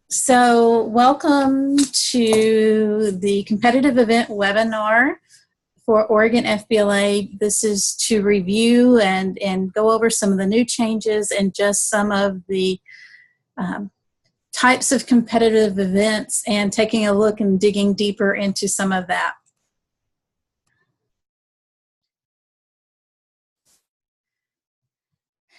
So welcome to the competitive event webinar for Oregon FBLA. This is to review and go over some of the new changes and just some of the types of competitive events and taking a look and digging deeper into some of that.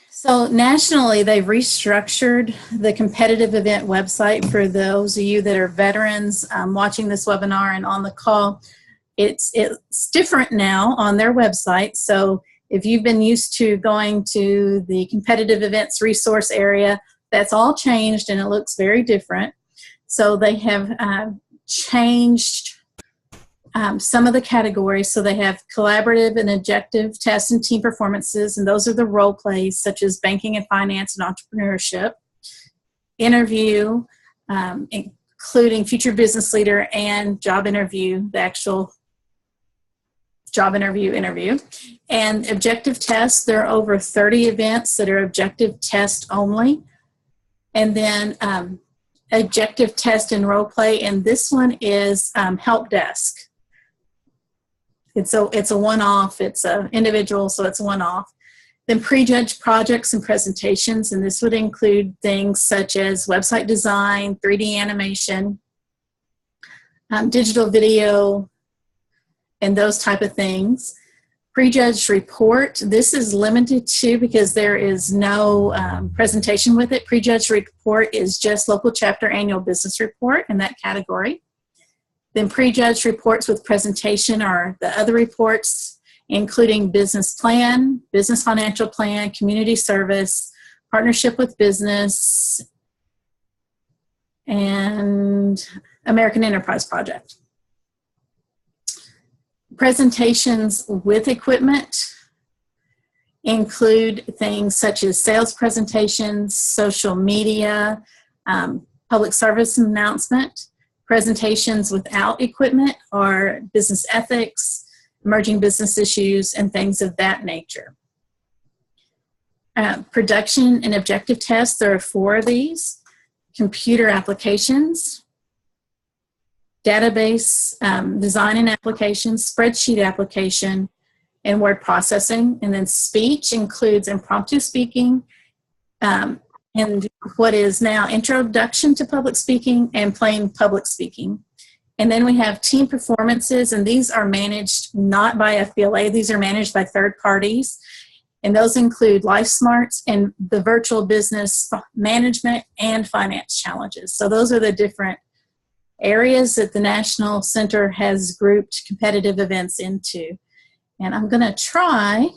So nationally, they've restructured the competitive event website. For those of you that are veterans watching this webinar and on the call, it's different now on their website. So if you've been used to going to the competitive events resource area, that's all changed and it looks very different. So they have changed some of the categories. So they have collaborative and objective tests and team performances, and those are the role plays such as banking and finance and entrepreneurship. Interview, including future business leader and job interview, the actual job interview. And objective tests, there are over 30 events that are objective test only. And then objective test and role play, and this one is help desk. It's a one-off, it's an individual, so it's a one-off. Then prejudged projects and presentations, and this would include things such as website design, 3D animation, digital video, and those type of things. Prejudged report, this is limited to because there is no presentation with it. Prejudged report is just local chapter annual business report in that category. Then prejudged reports with presentation are the other reports, including business plan, business financial plan, community service, partnership with business, and American Enterprise Project. Presentations with equipment include things such as sales presentations, social media, public service announcement. Presentations without equipment are business ethics, emerging business issues, and things of that nature. Production and objective tests, there are 4 of these. Computer applications, database design and applications, spreadsheet application, and word processing. And then speech includes impromptu speaking, and what is now introduction to public speaking and plain public speaking. And then we have team performances, and these are managed not by FBLA, these are managed by third parties. And those include Life Smarts and the virtual business management and finance challenges. So those are the different areas that the National Center has grouped competitive events into. And I'm gonna try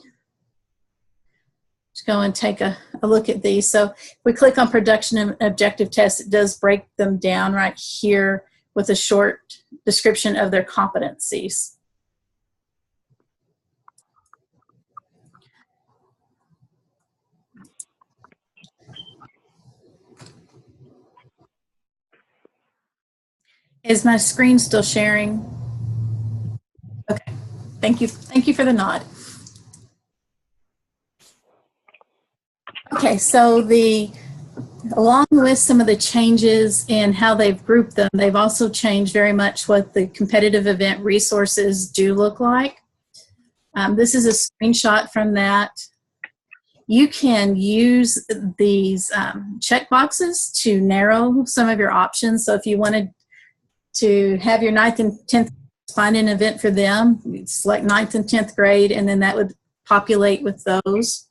to go and take a look at these. So if we click on production and objective tests, it does break them down right here with a short description of their competencies. Is my screen still sharing? Okay, thank you for the nod. Okay, so along with some of the changes in how they've grouped them, they've also changed very much what the competitive event resources do look like. This is a screenshot from that. You can use these check boxes to narrow some of your options. So if you wanted to have your 9th and 10th find an event for them, you'd select 9th and 10th grade, and then that would populate with those.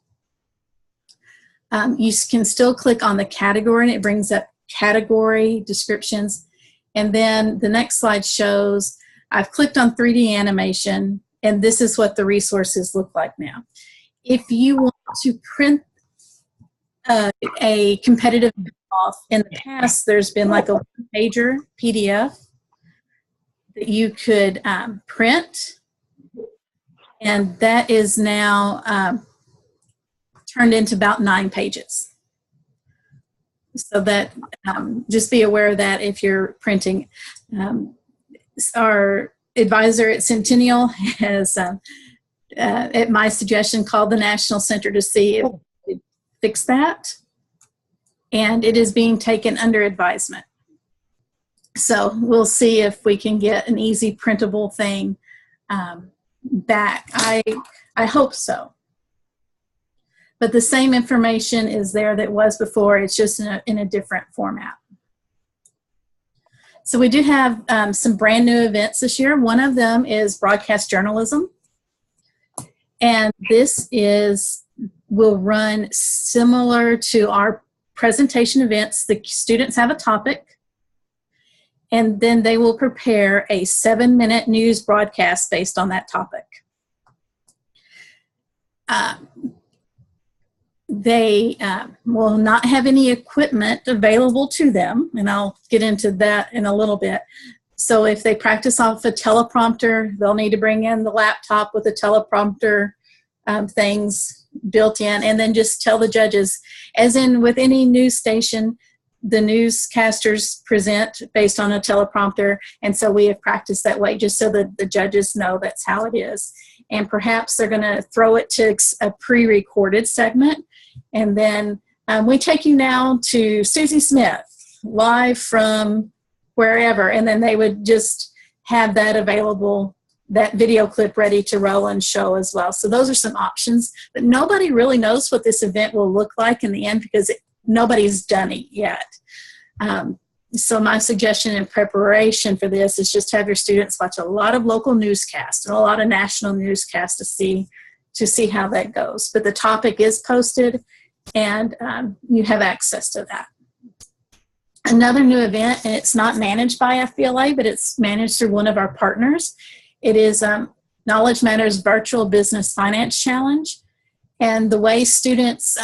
You can still click on the category and it brings up category descriptions. And then the next slide shows, I've clicked on 3D animation, and this is what the resources look like now. If you want to print a competitive off, in the past there's been like a one-pager PDF that you could print, and that is now turned into about 9 pages. So that, just be aware of that if you're printing. Our advisor at Centennial has at my suggestion, called the National Center to see if we could fix that. And it is being taken under advisement. So we'll see if we can get an easy printable thing back. I hope so. But the same information is there that was before. It's just in a different format. So we do have some brand new events this year. One of them is broadcast journalism. And this will run similar to our presentation events. The students have a topic, and then they will prepare a 7-minute news broadcast based on that topic. They will not have any equipment available to them, and I'll get into that in a little bit. So if they practice off a teleprompter, they'll need to bring in the laptop with the teleprompter things built in, and then just tell the judges, as in with any news station, the newscasters present based on a teleprompter, and so we have practiced that way just so that the judges know that's how it is. And perhaps they're going to throw it to a pre-recorded segment, and then we take you now to Susie Smith, live from wherever, and then they would just have that available, that video clip ready to roll and show as well. So those are some options, but nobody really knows what this event will look like in the end because nobody's done it yet. So my suggestion in preparation for this is just have your students watch a lot of local newscasts and a lot of national newscasts to see how that goes. But the topic is posted, and you have access to that. Another new event, and it's not managed by FBLA, but it's managed through one of our partners. It is Knowledge Matters Virtual Business Finance Challenge. And the way students,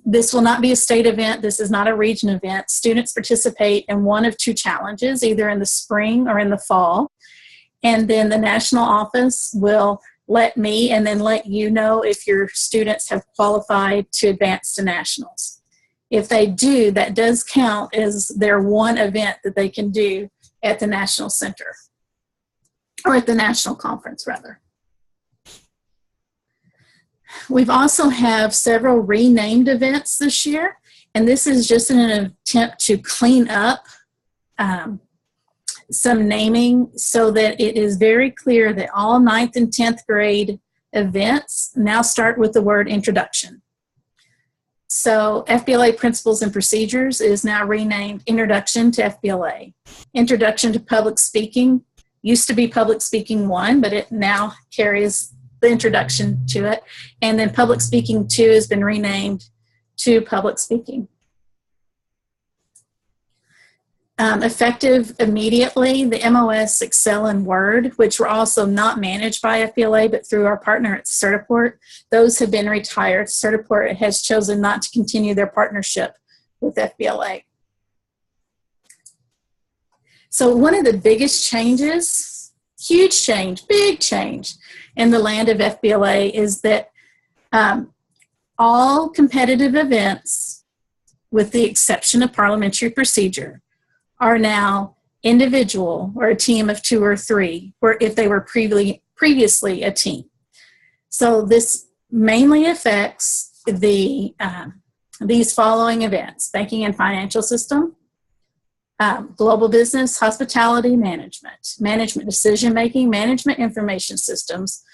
this will not be a state event, this is not a region event. Students participate in one of two challenges, either in the spring or in the fall. And then the national office will let me and then let you know if your students have qualified to advance to nationals. If they do, that does count as their one event that they can do at the National Center, or at the national conference rather. We've also have several renamed events this year, and this is just in an attempt to clean up some naming so that it is very clear that all 9th and 10th grade events now start with the word introduction. So FBLA Principles and Procedures is now renamed Introduction to FBLA. Introduction to Public Speaking used to be Public Speaking 1, but it now carries the introduction to it. And then Public Speaking 2 has been renamed to Public Speaking. Effective immediately, the MOS, Excel, and Word, which were also not managed by FBLA, but through our partner at Certiport, those have been retired. Certiport has chosen not to continue their partnership with FBLA. So one of the biggest changes, huge change, big change in the land of FBLA is that all competitive events, with the exception of parliamentary procedure, are now individual or a team of 2 or 3, or if they were previously a team. So this mainly affects these following events: banking and financial system, global business, hospitality management, management decision-making, management information systems,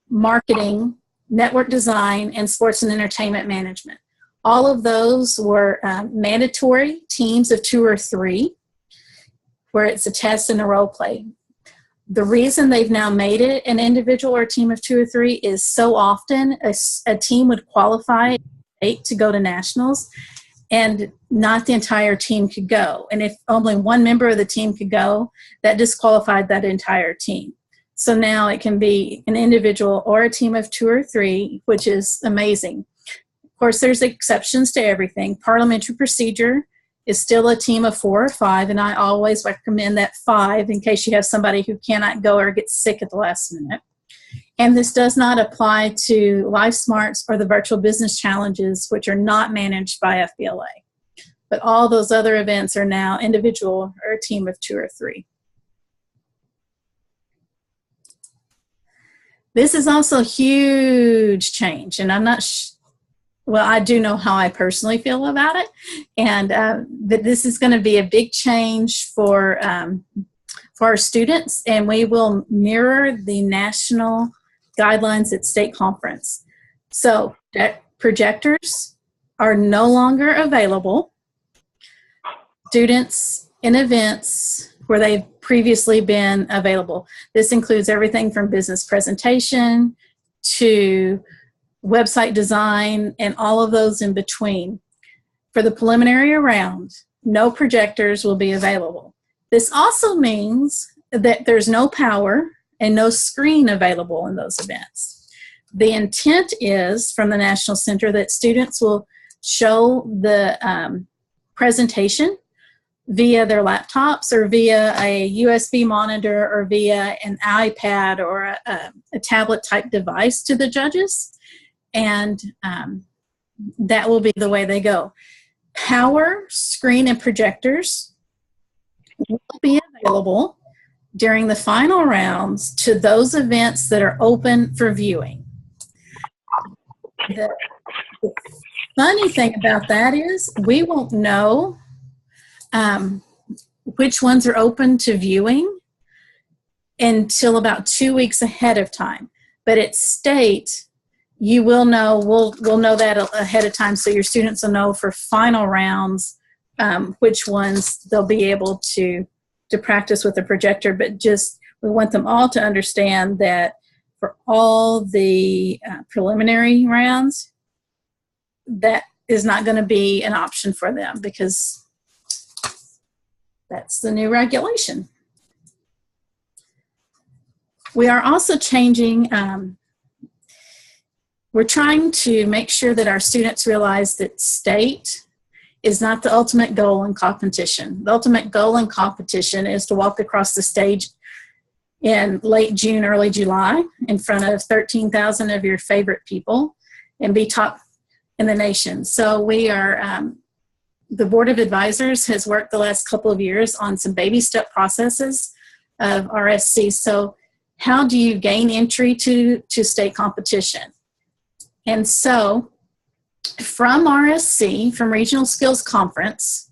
marketing, network design, and sports and entertainment management. All of those were mandatory teams of 2 or 3, where it's a test and a role play. The reason they've now made it an individual or a team of 2 or 3 is so often a team would qualify to go to nationals, and not the entire team could go. And if only one member of the team could go, that disqualified that entire team. So now it can be an individual or a team of 2 or 3, which is amazing. Of course, there's exceptions to everything. Parliamentary procedure is still a team of 4 or 5, and I always recommend that 5 in case you have somebody who cannot go or gets sick at the last minute. And this does not apply to Life Smarts or the virtual business challenges, which are not managed by FBLA. But all those other events are now individual or a team of 2 or 3. This is also a huge change, and I'm not well, I do know how I personally feel about it, and that this is going to be a big change for our students, and we will mirror the national guidelines at state conference. So projectors are no longer available. Students in events where they've previously been available. This includes everything from business presentation to website design and all of those in between. For the preliminary round, no projectors will be available. This also means that there's no power and no screen available in those events. The intent is from the National Center that students will show the presentation via their laptops or via a USB monitor or via an iPad or a tablet type device to the judges, and that will be the way they go. Power, screen, and projectors will be available during the final rounds to those events that are open for viewing. The funny thing about that is we won't know which ones are open to viewing until about 2 weeks ahead of time. But at state, you will know, we'll know that ahead of time, so your students will know for final rounds which ones they'll be able to practice with the projector. But just, we want them all to understand that for all the preliminary rounds, that is not going to be an option for them because that's the new regulation. We are also changing, we're trying to make sure that our students realize that state is not the ultimate goal in competition. The ultimate goal in competition is to walk across the stage in late June, early July, in front of 13,000 of your favorite people and be top in the nation. So we are, the Board of Advisors has worked the last couple of years on some baby step processes of RSC. So how do you gain entry to state competition? And so from RSC, from Regional Skills Conference,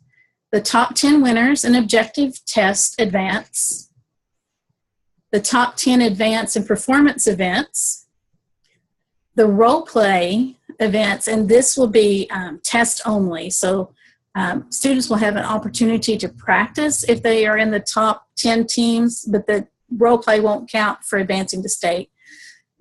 the top 10 winners in objective test advance, the top 10 advance and performance events, the role play events, and this will be test only. So students will have an opportunity to practice if they are in the top 10 teams, but the role play won't count for advancing to state.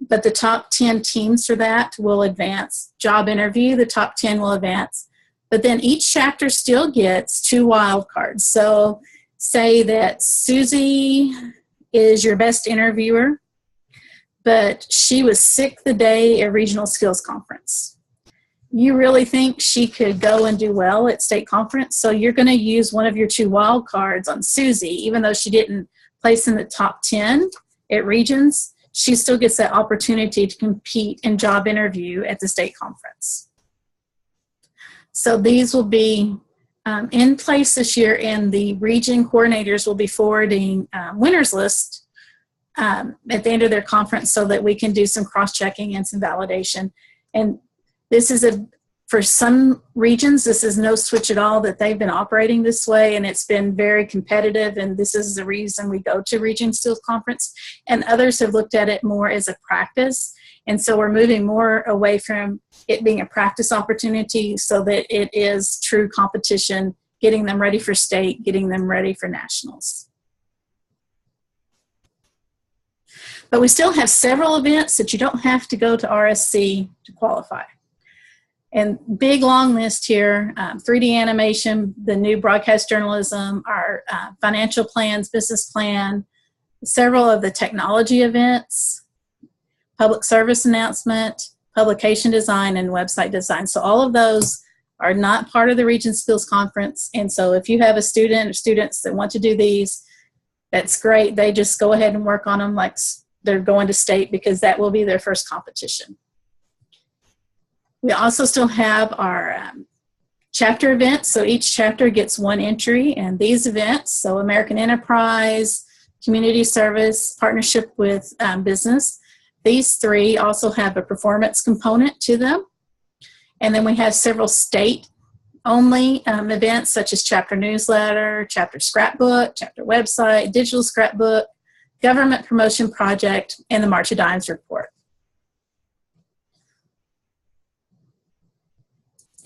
But the top 10 teams for that will advance. Job interview, the top 10 will advance. But then each chapter still gets 2 wild cards. So say that Susie is your best interviewer, but she was sick the day at Regional Skills Conference. You really think she could go and do well at state conference, so you're going to use one of your 2 wild cards on Susie. Even though she didn't place in the top 10 at regions, she still gets that opportunity to compete in job interview at the state conference. So these will be in place this year, and the region coordinators will be forwarding winners list at the end of their conference so that we can do some cross-checking and some validation. And this is for some regions, this is no switch at all, that they've been operating this way, and it's been very competitive, and this is the reason we go to Region Skills Conference. And others have looked at it more as a practice, and so we're moving more away from it being a practice opportunity so that it is true competition, getting them ready for state, getting them ready for nationals. But we still have several events that you don't have to go to RSC to qualify. And big long list here, 3D animation, the new broadcast journalism, our financial plans, business plan, several of the technology events, public service announcement, publication design, and website design. So all of those are not part of the Region Skills Conference. And so if you have a student or students that want to do these, that's great. They just go ahead and work on them like they're going to state, because that will be their first competition. We also still have our chapter events. So each chapter gets 1 entry, and these events, so American Enterprise, community service, partnership with business, These three also have a performance component to them. And then we have several state-only events such as chapter newsletter, chapter scrapbook, chapter website, digital scrapbook, government promotion project, and the March of Dimes report.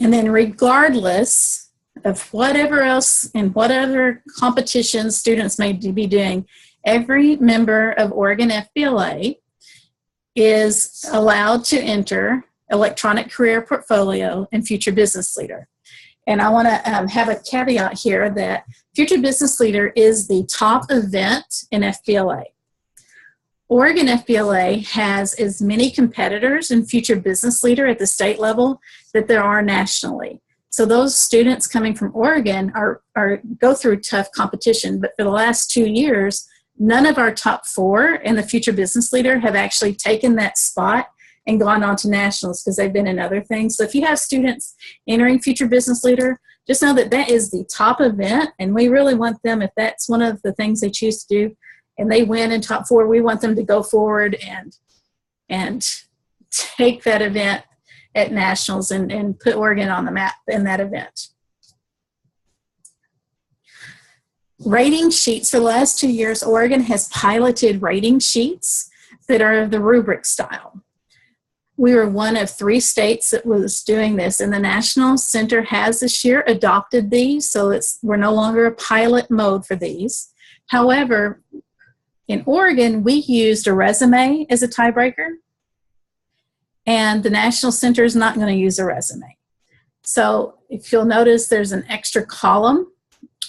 And then regardless of whatever else and what other competitions students may be doing, every member of Oregon FBLA is allowed to enter electronic career portfolio and future business leader. And I want to have a caveat here that future business leader is the top event in FBLA. Oregon FBLA has as many competitors in future business leader at the state level that there are nationally. So those students coming from Oregon go through tough competition, but for the last 2 years, none of our top 4 in the future business leader have actually taken that spot and gone on to nationals because they've been in other things. So if you have students entering future business leader, just know that that is the top event, and we really want them, if that's one of the things they choose to do, and they win in top 4, we want them to go forward and take that event at nationals and put Oregon on the map in that event. Rating sheets. For the last 2 years, Oregon has piloted rating sheets that are the rubric style. We were one of 3 states that was doing this, and the National Center has this year adopted these, so we're no longer a pilot mode for these. However, in Oregon, we used a resume as a tiebreaker, and the National Center is not going to use a resume. So if you'll notice, there's an extra column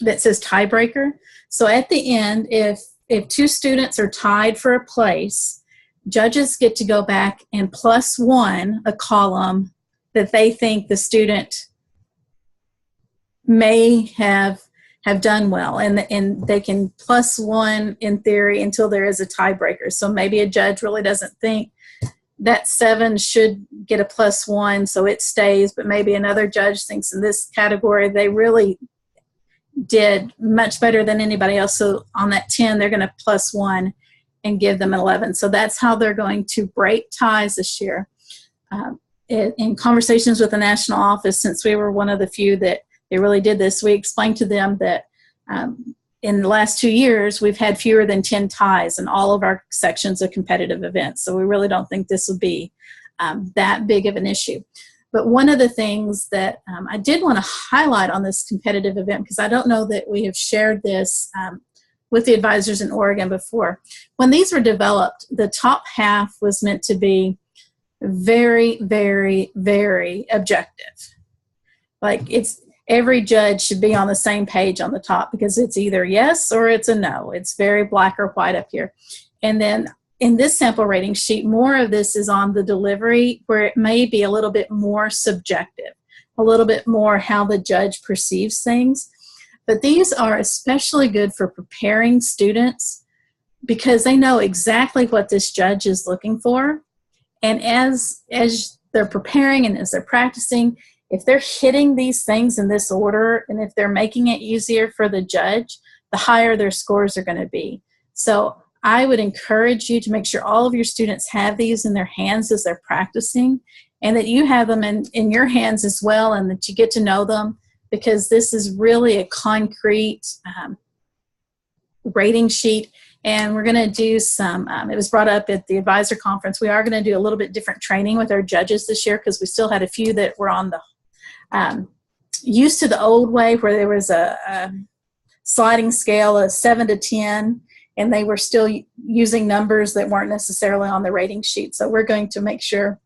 that says tiebreaker. So at the end, if 2 students are tied for a place, judges get to go back and +1 a column that they think the student may have done well, and they can +1 in theory until there is a tiebreaker. So maybe a judge really doesn't think that 7 should get a +1, so it stays, but maybe another judge thinks in this category they really did much better than anybody else, so on that 10 they're going to +1 and give them an 11. So that's how they're going to break ties this year. In conversations with the national office, since we were one of the few that they really did this, we explained to them that in the last 2 years, we've had fewer than 10 ties in all of our sections of competitive events. So we really don't think this will be that big of an issue. But one of the things that I did want to highlight on this competitive event, because I don't know that we have shared this with the advisors in Oregon before. When these were developed, the top half was meant to be very, very, very objective. Like every judge should be on the same page on the top, because it's either yes or it's a no. It's very black or white up here. And then in this sample rating sheet, more of this is on the delivery, where it may be a little bit more subjective, a little bit more how the judge perceives things. But these are especially good for preparing students because they know exactly what this judge is looking for. And as they're preparing and as they're practicing, if they're hitting these things in this order, and if they're making it easier for the judge, the higher their scores are going to be. So I would encourage you to make sure all of your students have these in their hands as they're practicing, and that you have them in your hands as well, and that you get to know them, because this is really a concrete rating sheet. And we're going to do some, it was brought up at the advisor conference, we are going to do a little bit different training with our judges this year, because we still had a few that were on the used to the old way, where there was a sliding scale of 7 to 10, and they were still using numbers that weren't necessarily on the rating sheet. So we're going to make sure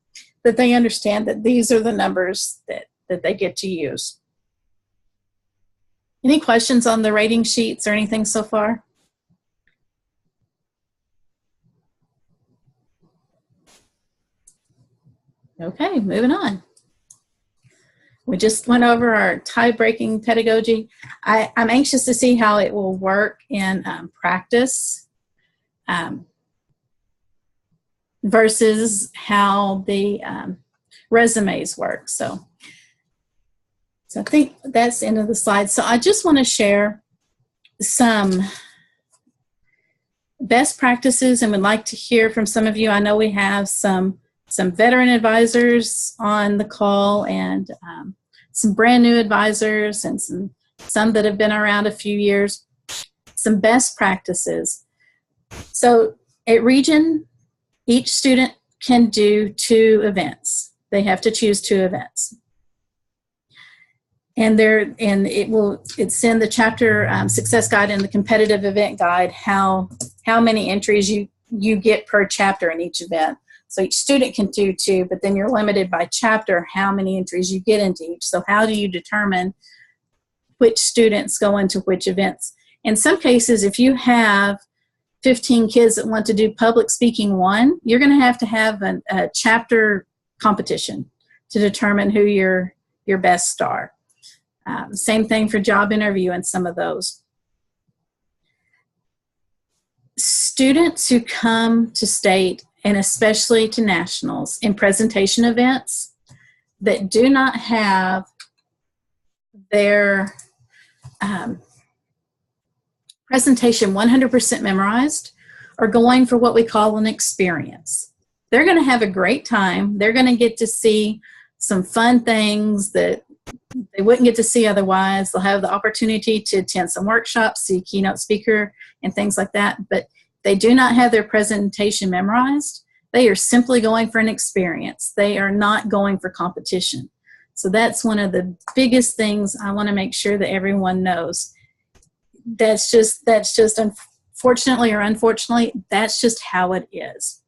that they understand that these are the numbers that they get to use. Any questions on the rating sheets or anything so far? Okay, moving on. We just went over our tie-breaking pedagogy. I'm anxious to see how it will work in practice versus how the resumes work. So I think that's the end of the slide. So I just want to share some Best practices, and would like to hear from some of you. I know we have some veteran advisors on the call, and some brand new advisors, and some that have been around a few years. Some best practices. So at Region, each student can do 2 events. They have to choose 2 events. And it's in the chapter success guide and the competitive event guide how many entries you get per chapter in each event. So each student can do 2, but then you're limited by chapter how many entries you get into each. So how do you determine which students go into which events? In some cases, if you have 15 kids that want to do public speaking 1, you're going to have a chapter competition to determine who your best are. Same thing for job interview and some of those. Students who come to state and especially to nationals in presentation events that do not have their presentation 100% memorized are going for what we call an experience. They're going to have a great time. They're going to get to see some fun things that they wouldn't get to see otherwise. They'll have the opportunity to attend some workshops, see a keynote speaker, and things like that. But they do not have their presentation memorized. They are simply going for an experience. They are not going for competition. So that's one of the biggest things I want to make sure that everyone knows. That's just unfortunately or unfortunately, that's just how it is.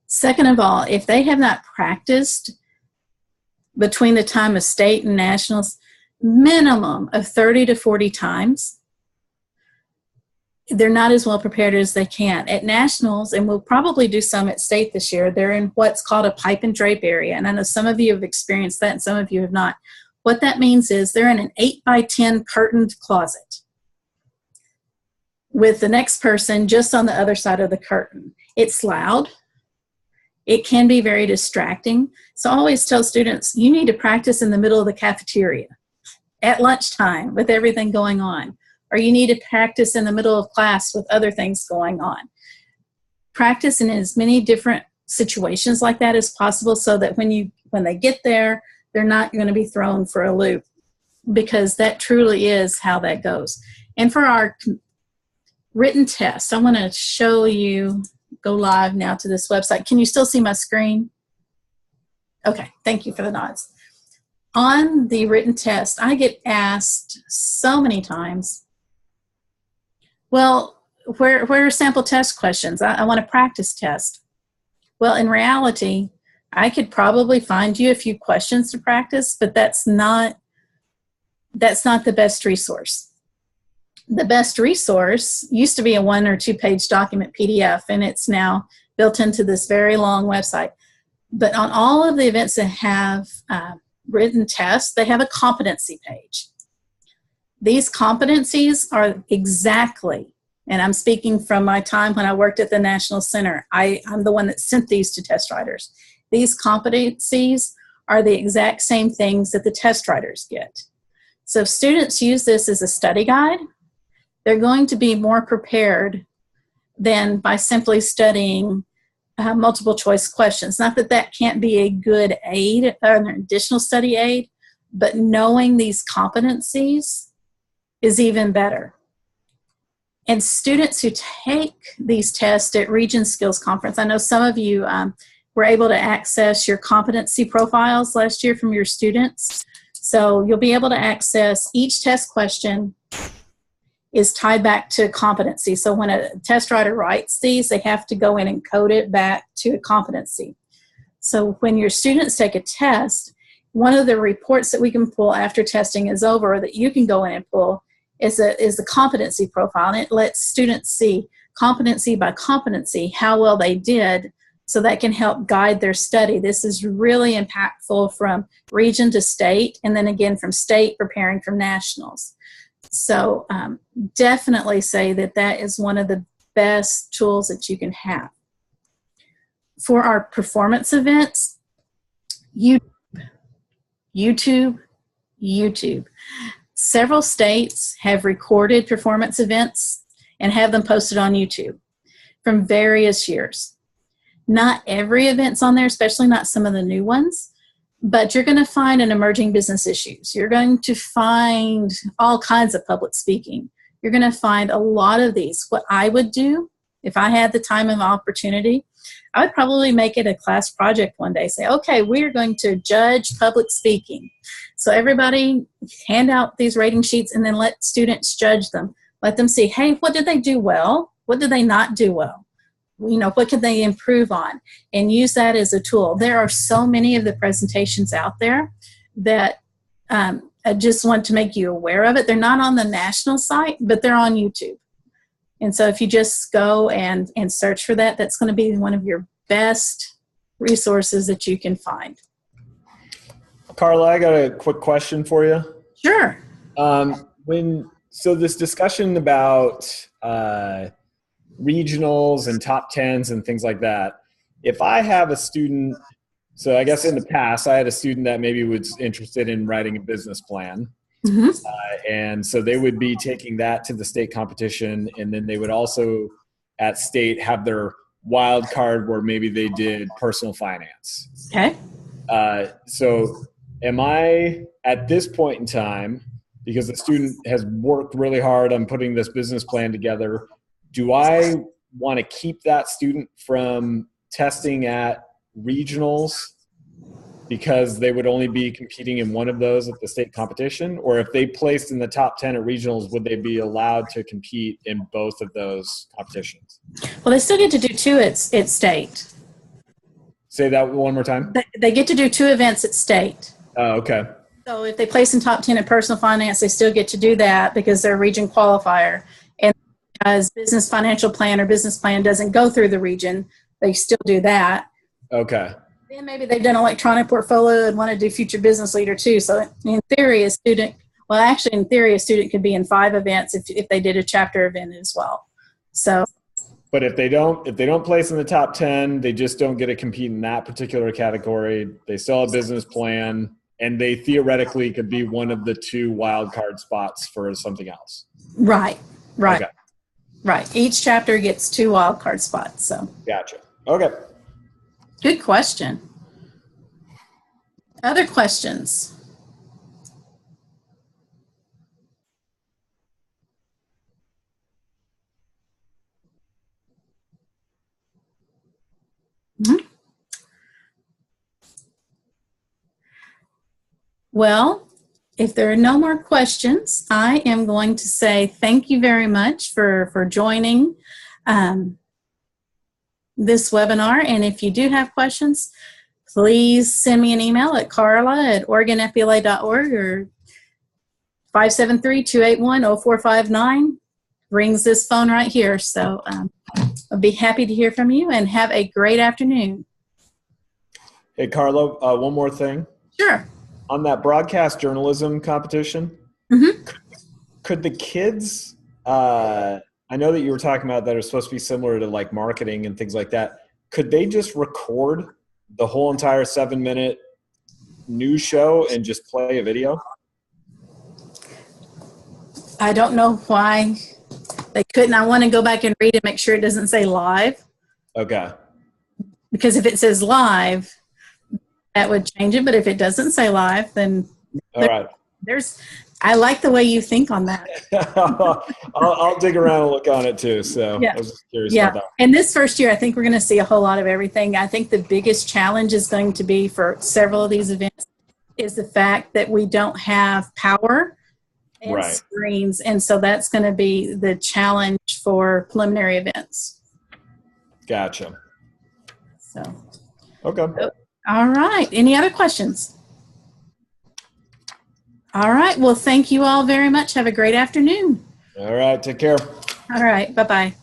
Second of all, if they have not practiced between the time of state and nationals, minimum of 30 to 40 times, they're not as well prepared as they can. At nationals, and we'll probably do some at state this year, they're in what's called a pipe and drape area. And I know some of you have experienced that and some of you have not. What that means is they're in an 8x10 curtained closet with the next person just on the other side of the curtain. It's loud. It can be very distracting. So I always tell students, you need to practice in the middle of the cafeteria at lunchtime with everything going on. Or you need to practice in the middle of class with other things going on. Practice in as many different situations like that as possible so that when they get there, they're not going to be thrown for a loop, because that truly is how that goes. And for our written test, I want to show you, go live now to this website. Can you still see my screen? Okay, thank you for the nods. On the written test, I get asked so many times, well, where are sample test questions? I want a practice test. Well, in reality, I could probably find you a few questions to practice, but that's not the best resource. The best resource used to be a 1 or 2 page document PDF, and it's now built into this very long website. But on all of the events that have written tests, they have a competency page. These competencies are exactly, and I'm speaking from my time when I worked at the National Center, I'm the one that sent these to test writers. These competencies are the exact same things that the test writers get. So if students use this as a study guide, they're going to be more prepared than by simply studying multiple choice questions. Not that that can't be a good aid, an additional study aid, but knowing these competencies is even better. And students who take these tests at Region Skills Conference, I know some of you were able to access your competency profiles last year from your students. So you'll be able to access each test question is tied back to competency. So when a test writer writes these, they have to go in and code it back to a competency. So when your students take a test, one of the reports that we can pull after testing is over, or that you can go in and pull, is the competency profile. And it lets students see competency by competency how well they did, so that can help guide their study. This is really impactful from region to state, and then again from state preparing for nationals. So definitely say that that is one of the best tools that you can have. For our performance events, YouTube. Several states have recorded performance events, and have them posted on YouTube from various years. Not every event's on there, especially not some of the new ones, but you're going to find an emerging business issues. You're going to find all kinds of public speaking. You're going to find a lot of these. What I would do if I had the time and opportunity, I would probably make it a class project one day. Say, okay, we're going to judge public speaking. So everybody hand out these rating sheets and then let students judge them. Let them see, hey, what did they do well? What did they not do well? You know, what could they improve on? And use that as a tool. There are so many of the presentations out there that I just want to make you aware of it. They're not on the national site, but they're on YouTube. And so if you just go and search for that, that's going to be one of your best resources that you can find. Carla, I got a quick question for you. Sure. So this discussion about regionals and top 10s and things like that, if I have a student, so I guess in the past I had a student that maybe was interested in writing a business plan. Mm-hmm. And so they would be taking that to the state competition, and then they would also at state have their wild card where maybe they did personal finance. Okay. So am I at this point in time, because the student has worked really hard on putting this business plan together, do I want to keep that student from testing at regionals because they would only be competing in one of those at the state competition? Or if they placed in the top 10 at regionals, would they be allowed to compete in both of those competitions? Well, they still get to do 2 at state. Say that one more time. They get to do 2 events at state. Oh, okay. So if they place in top 10 in personal finance, they still get to do that because they're a region qualifier. And as business financial plan or business plan doesn't go through the region, they still do that. Okay. Then maybe they've done electronic portfolio and want to do future business leader too. So in theory, a student could be in 5 events if they did a chapter event as well. So. But if they don't place in the top 10, they just don't get to compete in that particular category. They still have a business plan, and they theoretically could be one of the 2 wild card spots for something else. Right. Okay. Right. Each chapter gets 2 wild card spots. So. Gotcha. Okay. Good question. Other questions? Mm-hmm. Well, if there are no more questions, I am going to say thank you very much for joining this webinar. And if you do have questions, please send me an email at carla@oregonfbla.org or 573-281-0459. Rings this phone right here. So I'll be happy to hear from you, and have a great afternoon. Hey, Carla, one more thing. Sure. On that broadcast journalism competition, mm-hmm. could the kids, I know that you were talking about that are supposed to be similar to like marketing and things like that. Could they just record the whole entire 7-minute news show and just play a video? I don't know why they couldn't. I want to go back and read it, make sure it doesn't say live. Okay. Because if it says live, that would change it. But if it doesn't say live, then all right. I like the way you think on that. I'll dig around and look on it too. So yeah. I was just curious about that. And this first year, I think we're going to see a whole lot of everything. I think the biggest challenge is going to be for several of these events is the fact that we don't have power and screens. And so that's going to be the challenge for preliminary events. Gotcha. So. Okay. All right. Any other questions? All right. Well, thank you all very much. Have a great afternoon. All right. Take care. All right. Bye-bye.